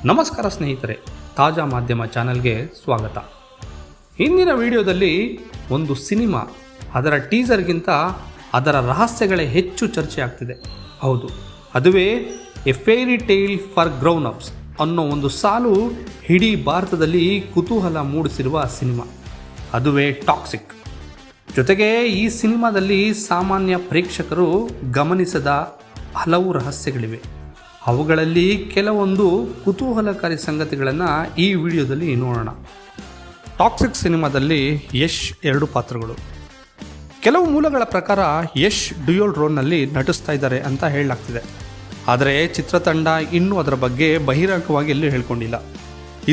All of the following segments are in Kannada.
ನಮಸ್ಕಾರ ಸ್ನೇಹಿತರೆ, ತಾಜಾ ಮಾಧ್ಯಮ ಚಾನೆಲ್ಗೆ ಸ್ವಾಗತ. ಇಂದಿನ ವಿಡಿಯೋದಲ್ಲಿ ಒಂದು ಸಿನಿಮಾ, ಅದರ ಟೀಸರ್ಗಿಂತ ಅದರ ರಹಸ್ಯಗಳೇ ಹೆಚ್ಚು ಚರ್ಚೆ ಆಗ್ತಿದೆ. ಹೌದು, ಅದುವೇ A fairy tale for grown ups ಅನ್ನೋ ಒಂದು ಸಾಲು ಇಡೀ ಭಾರತದಲ್ಲಿ ಕುತೂಹಲ ಮೂಡಿಸಿರುವ ಸಿನಿಮಾ. ಅದುವೇ ಟಾಕ್ಸಿಕ್. ಜೊತೆಗೆ ಈ ಸಿನಿಮಾದಲ್ಲಿ ಸಾಮಾನ್ಯ ಪ್ರೇಕ್ಷಕರು ಗಮನಿಸದ ಹಲವು ರಹಸ್ಯಗಳಿವೆ. ಅವುಗಳಲ್ಲಿ ಕೆಲವೊಂದು ಕುತೂಹಲಕಾರಿ ಸಂಗತಿಗಳನ್ನು ಈ ವಿಡಿಯೋದಲ್ಲಿ ನೋಡೋಣ. ಟಾಕ್ಸಿಕ್ ಸಿನಿಮಾದಲ್ಲಿ ಯಶ್ 2 ಪಾತ್ರಗಳು. ಕೆಲವು ಮೂಲಗಳ ಪ್ರಕಾರ ಯಶ್ ಡ್ಯುಯಲ್ ರೋಲ್ನಲ್ಲಿ ನಟಿಸ್ತಾ ಇದ್ದಾರೆ ಅಂತ ಹೇಳಲಾಗ್ತಿದೆ. ಆದರೆ ಚಿತ್ರತಂಡ ಇನ್ನೂ ಅದರ ಬಗ್ಗೆ ಬಹಿರಂಗವಾಗಿ ಎಲ್ಲೂ ಹೇಳ್ಕೊಂಡಿಲ್ಲ.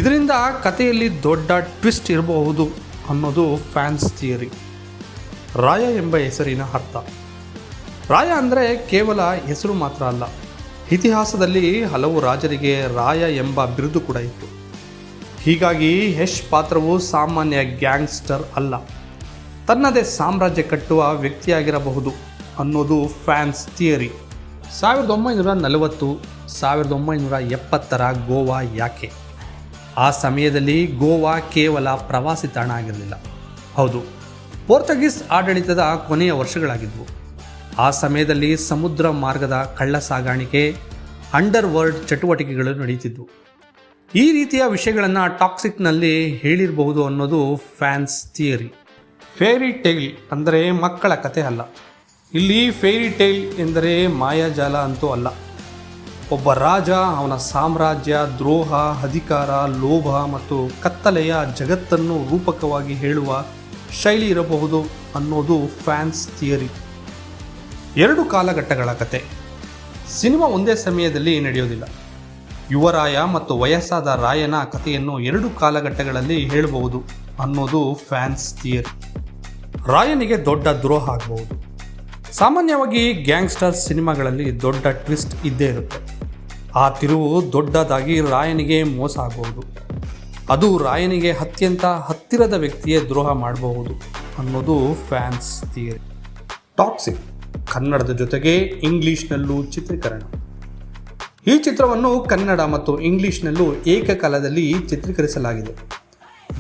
ಇದರಿಂದ ಕಥೆಯಲ್ಲಿ ದೊಡ್ಡ ಟ್ವಿಸ್ಟ್ ಇರಬಹುದು ಅನ್ನೋದು ಫ್ಯಾನ್ಸ್ ಥಿಯರಿ. ರಾಯ ಎಂಬ ಹೆಸರಿನ ಅರ್ಥ. ರಾಯ ಅಂದರೆ ಕೇವಲ ಹೆಸರು ಮಾತ್ರ ಅಲ್ಲ, ಇತಿಹಾಸದಲ್ಲಿ ಹಲವು ರಾಜರಿಗೆ ರಾಯ ಎಂಬ ಬಿರುದು ಕೂಡ ಇತ್ತು. ಹೀಗಾಗಿ ಯಶ್ ಪಾತ್ರವು ಸಾಮಾನ್ಯ ಗ್ಯಾಂಗ್ಸ್ಟರ್ ಅಲ್ಲ, ತನ್ನದೇ ಸಾಮ್ರಾಜ್ಯ ಕಟ್ಟುವ ವ್ಯಕ್ತಿಯಾಗಿರಬಹುದು ಅನ್ನೋದು ಫ್ಯಾನ್ಸ್ ಥಿಯರಿ. 1940, 1970ರ ಗೋವಾ ಯಾಕೆ? ಆ ಸಮಯದಲ್ಲಿ ಗೋವಾ ಕೇವಲ ಪ್ರವಾಸಿ ತಾಣ ಆಗಿರಲಿಲ್ಲ. ಹೌದು, ಪೋರ್ಚುಗೀಸ್ ಆಡಳಿತದ ಕೊನೆಯ ವರ್ಷಗಳಾಗಿದ್ವು. ಆ ಸಮಯದಲ್ಲಿ ಸಮುದ್ರ ಮಾರ್ಗದ ಕಳ್ಳ ಸಾಗಾಣಿಕೆ, ಅಂಡರ್ ವರ್ಲ್ಡ್ ಚಟುವಟಿಕೆಗಳು ನಡೆಯುತ್ತಿದ್ದವು. ಈ ರೀತಿಯ ವಿಷಯಗಳನ್ನು ಟಾಕ್ಸಿಕ್ನಲ್ಲಿ ಹೇಳಿರಬಹುದು ಅನ್ನೋದು ಫ್ಯಾನ್ಸ್ ಥಿಯರಿ. ಫೇರಿ ಟೇಲ್ ಅಂದರೆ ಮಕ್ಕಳ ಕಥೆ ಅಲ್ಲ. ಇಲ್ಲಿ ಫೇರಿ ಟೇಲ್ ಎಂದರೆ ಮಾಯಾಜಾಲ ಅಂತೂ ಅಲ್ಲ. ಒಬ್ಬ ರಾಜ, ಅವನ ಸಾಮ್ರಾಜ್ಯ, ದ್ರೋಹ, ಅಧಿಕಾರ, ಲೋಭ ಮತ್ತು ಕತ್ತಲೆಯ ಜಗತ್ತನ್ನು ರೂಪಕವಾಗಿ ಹೇಳುವ ಶೈಲಿ ಇರಬಹುದು ಅನ್ನೋದು ಫ್ಯಾನ್ಸ್ ಥಿಯರಿ. 2 ಕಾಲಘಟ್ಟಗಳ ಕತೆ. ಸಿನಿಮಾ ಒಂದೇ ಸಮಯದಲ್ಲಿ ನಡೆಯೋದಿಲ್ಲ. ಯುವರಾಯ ಮತ್ತು ವಯಸ್ಸಾದ ರಾಯನ ಕಥೆಯನ್ನು 2 ಕಾಲಘಟ್ಟಗಳಲ್ಲಿ ಹೇಳಬಹುದು ಅನ್ನೋದು ಫ್ಯಾನ್ಸ್ ಥಿಯರಿ. ರಾಯನಿಗೆ ದೊಡ್ಡ ದ್ರೋಹ ಆಗಬಹುದು. ಸಾಮಾನ್ಯವಾಗಿ ಗ್ಯಾಂಗ್ಸ್ಟರ್ ಸಿನಿಮಾಗಳಲ್ಲಿ ದೊಡ್ಡ ಟ್ವಿಸ್ಟ್ ಇದ್ದೇ ಇರುತ್ತೆ. ಆ ತಿರುವು ದೊಡ್ಡದಾಗಿ ರಾಯನಿಗೆ ಮೋಸ ಆಗಬಹುದು. ಅದು ರಾಯನಿಗೆ ಅತ್ಯಂತ ಹತ್ತಿರದ ವ್ಯಕ್ತಿಯೇ ದ್ರೋಹ ಮಾಡಬಹುದು ಅನ್ನೋದು ಫ್ಯಾನ್ಸ್ ಥಿಯರಿ. ಟಾಕ್ಸಿಕ್ ಕನ್ನಡದ ಜೊತೆಗೆ ಇಂಗ್ಲಿಷ್ನಲ್ಲೂ ಚಿತ್ರೀಕರಣ. ಈ ಚಿತ್ರವನ್ನು ಕನ್ನಡ ಮತ್ತು ಇಂಗ್ಲಿಷ್ನಲ್ಲೂ ಏಕಕಾಲದಲ್ಲಿ ಚಿತ್ರೀಕರಿಸಲಾಗಿದೆ.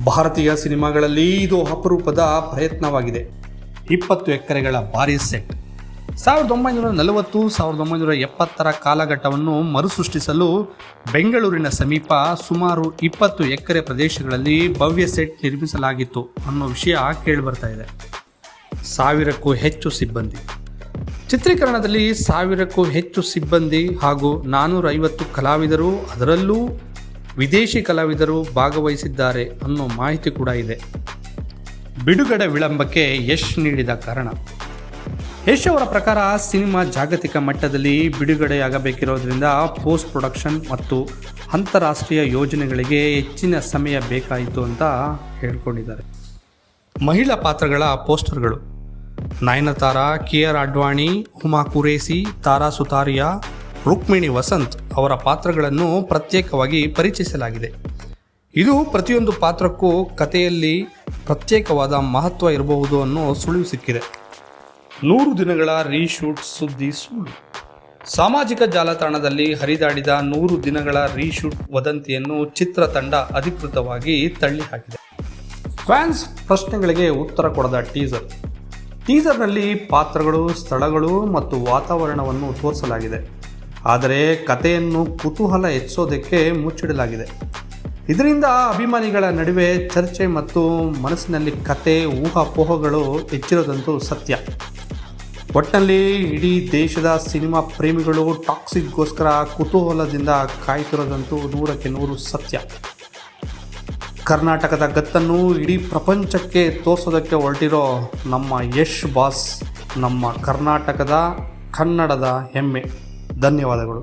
ಭಾರತೀಯ ಸಿನಿಮಾಗಳಲ್ಲಿ ಇದು ಅಪರೂಪದ ಪ್ರಯತ್ನವಾಗಿದೆ. 20 ಎಕರೆಗಳ ಭಾರೀ ಸೆಟ್. 1940, 1970ರ ಕಾಲಘಟ್ಟವನ್ನು ಮರುಸೃಷ್ಟಿಸಲು ಬೆಂಗಳೂರಿನ ಸಮೀಪ ಸುಮಾರು 20 ಎಕರೆ ಪ್ರದೇಶಗಳಲ್ಲಿ ಭವ್ಯ ಸೆಟ್ ನಿರ್ಮಿಸಲಾಗಿತ್ತು ಅನ್ನೋ ವಿಷಯ ಕೇಳಿಬರ್ತಾ ಇದೆ. 1000ಕ್ಕೂ ಹೆಚ್ಚು ಸಿಬ್ಬಂದಿ. ಚಿತ್ರೀಕರಣದಲ್ಲಿ 1000ಕ್ಕೂ ಹೆಚ್ಚು ಸಿಬ್ಬಂದಿ ಹಾಗೂ 450 ಕಲಾವಿದರು, ಅದರಲ್ಲೂ ವಿದೇಶಿ ಕಲಾವಿದರು ಭಾಗವಹಿಸಿದ್ದಾರೆ ಅನ್ನೋ ಮಾಹಿತಿ ಕೂಡ ಇದೆ. ಬಿಡುಗಡೆ ವಿಳಂಬಕ್ಕೆ ಯಶ್ ನೀಡಿದ ಕಾರಣ. ಯಶ್ ಅವರ ಪ್ರಕಾರ ಸಿನಿಮಾ ಜಾಗತಿಕ ಮಟ್ಟದಲ್ಲಿ ಬಿಡುಗಡೆಯಾಗಬೇಕಿರೋದ್ರಿಂದ ಪೋಸ್ಟ್ ಪ್ರೊಡಕ್ಷನ್ ಮತ್ತು ಅಂತಾರಾಷ್ಟ್ರೀಯ ಯೋಜನೆಗಳಿಗೆ ಹೆಚ್ಚಿನ ಸಮಯ ಬೇಕಾಯಿತು ಅಂತ ಹೇಳ್ಕೊಂಡಿದ್ದಾರೆ. ಮಹಿಳಾ ಪಾತ್ರಗಳ ಪೋಸ್ಟರ್ಗಳು. ನಯನತಾರಾ, ಕಿಯಾರಾ ಅಡ್ವಾಣಿ, ಹುಮಾ ಕುರೇಸಿ, ತಾರಾ ಸುತಾರಿಯಾ, ರುಕ್ಮಿಣಿ ವಸಂತ್ ಅವರ ಪಾತ್ರಗಳನ್ನು ಪ್ರತ್ಯೇಕವಾಗಿ ಪರಿಚಯಿಸಲಾಗಿದೆ. ಇದು ಪ್ರತಿಯೊಂದು ಪಾತ್ರಕ್ಕೂ ಕಥೆಯಲ್ಲಿ ಪ್ರತ್ಯೇಕವಾದ ಮಹತ್ವ ಇರಬಹುದು ಅನ್ನೋ ಸುಳಿವು ಸಿಕ್ಕಿದೆ. 100 ದಿನಗಳ ರೀಶೂಟ್ ಸುದ್ದಿ ಸುಳ್ಳು. ಸಾಮಾಜಿಕ ಜಾಲತಾಣದಲ್ಲಿ ಹರಿದಾಡಿದ 100 ದಿನಗಳ ರೀಶೂಟ್ ವದಂತಿಯನ್ನು ಚಿತ್ರತಂಡ ಅಧಿಕೃತವಾಗಿ ತಳ್ಳಿಹಾಕಿದೆ. ಫ್ಯಾನ್ಸ್ ಪ್ರಶ್ನೆಗಳಿಗೆ ಉತ್ತರ ಕೊಡದ ಟೀಸರ್. ಟೀಸರ್ನಲ್ಲಿ ಪಾತ್ರಗಳು, ಸ್ಥಳಗಳು ಮತ್ತು ವಾತಾವರಣವನ್ನು ತೋರಿಸಲಾಗಿದೆ. ಆದರೆ ಕಥೆಯನ್ನು ಕುತೂಹಲ ಹೆಚ್ಚೋದಕ್ಕೆ ಮುಚ್ಚಿಡಲಾಗಿದೆ. ಇದರಿಂದ ಅಭಿಮಾನಿಗಳ ನಡುವೆ ಚರ್ಚೆ ಮತ್ತು ಮನಸ್ಸಿನಲ್ಲಿ ಕತೆ, ಊಹಾಪೋಹಗಳು ಹೆಚ್ಚಿರೋದಂತೂ ಸತ್ಯ. ಒಟ್ಟಿನಲ್ಲಿ ಇಡೀ ದೇಶದ ಸಿನಿಮಾ ಪ್ರೇಮಿಗಳು ಟಾಕ್ಸಿಕ್ಗೋಸ್ಕರ ಕುತೂಹಲದಿಂದ ಕಾಯ್ತಿರೋದಂತೂ 100ಕ್ಕೆ 100 ಸತ್ಯ. ಕರ್ನಾಟಕದ ಗತ್ತನ್ನು ಇಡೀ ಪ್ರಪಂಚಕ್ಕೆ ತೋರಿಸೋದಕ್ಕೆ ಹೊರಟಿರೋ ನಮ್ಮ ಯಶ್ ಬಾಸ್, ನಮ್ಮ ಕರ್ನಾಟಕದ ಕನ್ನಡದ ಹೆಮ್ಮೆ. ಧನ್ಯವಾದಗಳು.